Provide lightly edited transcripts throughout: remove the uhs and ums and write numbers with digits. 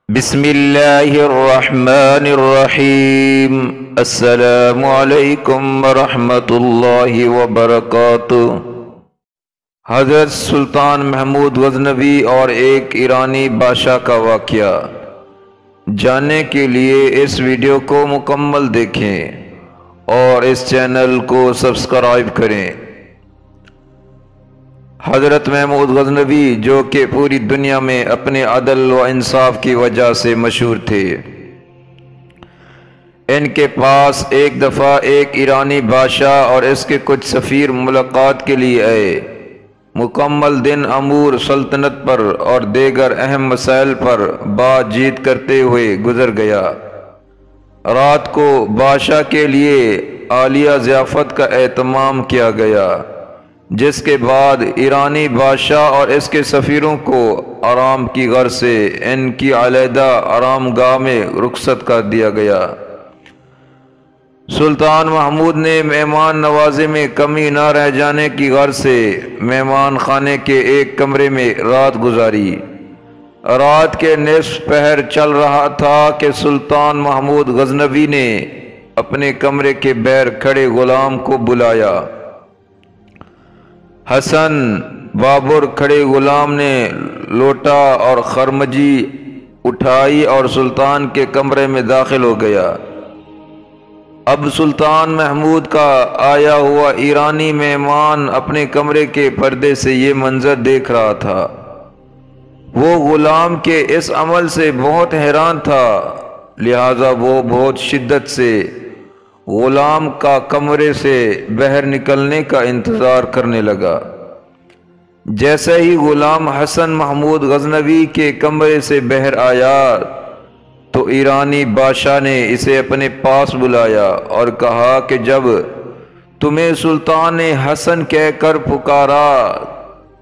بسم اللہ الرحمن الرحیم۔ السلام علیکم ورحمۃ اللہ وبرکاتہ۔ حضرت سلطان محمود غزنوی اور ایک ایرانی بادشاہ کا واقعہ جاننے کے لیے اس ویڈیو کو مکمل دیکھیں اور اس چینل کو سبسکرائب کریں۔ حضرت محمود غزنوی جو کہ پوری دنیا میں اپنے عدل و انصاف کی وجہ سے مشہور تھے، ان کے پاس ایک دفعہ ایک ایرانی بادشاہ اور اس کے کچھ سفیر ملاقات کے لیے آئے۔ مکمل دن امور سلطنت پر اور دیگر اہم مسائل پر بات چیت کرتے ہوئے گزر گیا۔ رات کو بادشاہ کے لیے عالیہ ضیافت کا اہتمام کیا گیا، جس کے بعد ایرانی بادشاہ اور اس کے سفیروں کو آرام کی غرض سے ان کی علیحدہ آرام گاہ میں رخصت کر دیا گیا۔ سلطان محمود نے مہمان نوازی میں کمی نہ رہ جانے کی غرض سے مہمان خانے کے ایک کمرے میں رات گزاری۔ رات کے نصف پہر چل رہا تھا کہ سلطان محمود غزنوی نے اپنے کمرے کے باہر کھڑے غلام کو بلایا۔ حسن بابر کھڑے غلام نے لوٹا اور خرمجی اٹھائی اور سلطان کے کمرے میں داخل ہو گیا۔ اب سلطان محمود کا آیا ہوا ایرانی مہمان اپنے کمرے کے پردے سے یہ منظر دیکھ رہا تھا۔ وہ غلام کے اس عمل سے بہت حیران تھا، لہذا وہ بہت شدت سے غلام کا کمرے سے باہر نکلنے کا انتظار کرنے لگا۔ جیسے ہی غلام حسن محمود غزنوی کے کمرے سے باہر آیا تو ایرانی بادشاہ نے اسے اپنے پاس بلایا اور کہا کہ جب تمہیں سلطان حسن کہہ کر پکارا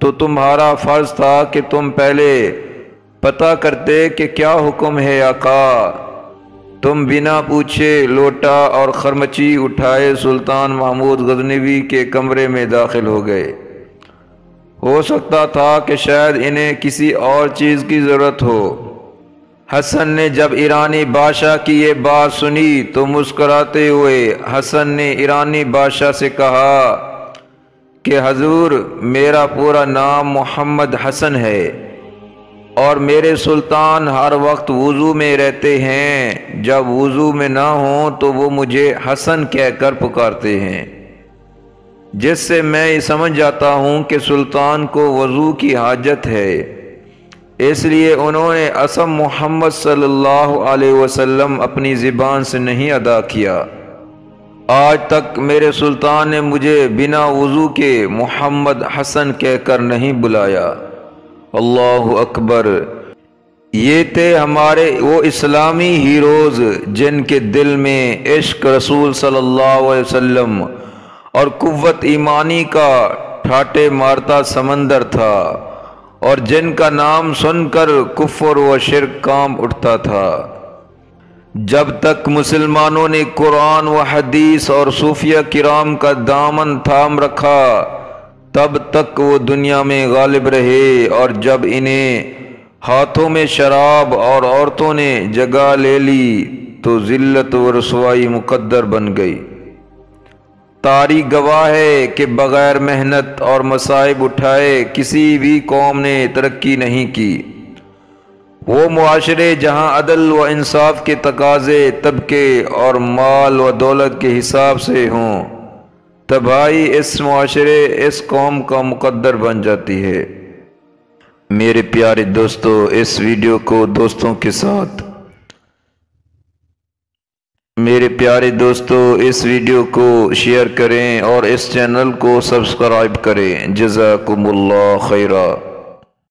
تو تمہارا فرض تھا کہ تم پہلے پتہ کرتے کہ کیا حکم ہے آقا۔ تم بنا پوچھے لوٹا اور خرمچی اٹھائے سلطان محمود غزنوی کے کمرے میں داخل ہو گئے۔ ہو سکتا تھا کہ شاید انہیں کسی اور چیز کی ضرورت ہو۔ حسن نے جب ایرانی بادشاہ کی یہ بات سنی تو مسکراتے ہوئے حسن نے ایرانی بادشاہ سے کہا کہ حضور، میرا پورا نام محمد حسن ہے اور میرے سلطان ہر وقت وضو میں رہتے ہیں۔ جب وضو میں نہ ہوں تو وہ مجھے حسن کہہ کر پکارتے ہیں، جس سے میں یہ سمجھ جاتا ہوں کہ سلطان کو وضو کی حاجت ہے، اس لیے انہوں نے اسم محمد صلی اللہ علیہ وسلم اپنی زبان سے نہیں ادا کیا۔ آج تک میرے سلطان نے مجھے بنا وضو کے محمد حسن کہہ کر نہیں بلایا۔ اللہ اکبر۔ یہ تھے ہمارے وہ اسلامی ہیروز جن کے دل میں عشق رسول صلی اللہ علیہ وسلم اور قوت ایمانی کا ٹھاٹے مارتا سمندر تھا، اور جن کا نام سن کر کفر و شرک کانپ اٹھتا تھا۔ جب تک مسلمانوں نے قرآن و حدیث اور صوفیہ کرام کا دامن تھام رکھا تب تک وہ دنیا میں غالب رہے، اور جب انہیں ہاتھوں میں شراب اور عورتوں نے جگہ لے لی تو ذلت و رسوائی مقدر بن گئی۔ تاریخ گواہ ہے کہ بغیر محنت اور مصائب اٹھائے کسی بھی قوم نے ترقی نہیں کی۔ وہ معاشرے جہاں عدل و انصاف کے تقاضے طبقے اور مال و دولت کے حساب سے ہوں، تباہی اس معاشرے اس قوم کا مقدر بن جاتی ہے۔ میرے پیارے دوستو، اس ویڈیو کو دوستوں کے ساتھ اس ویڈیو کو شیئر کریں اور اس چینل کو سبسکرائب کریں۔ جزاکم اللہ خیرا۔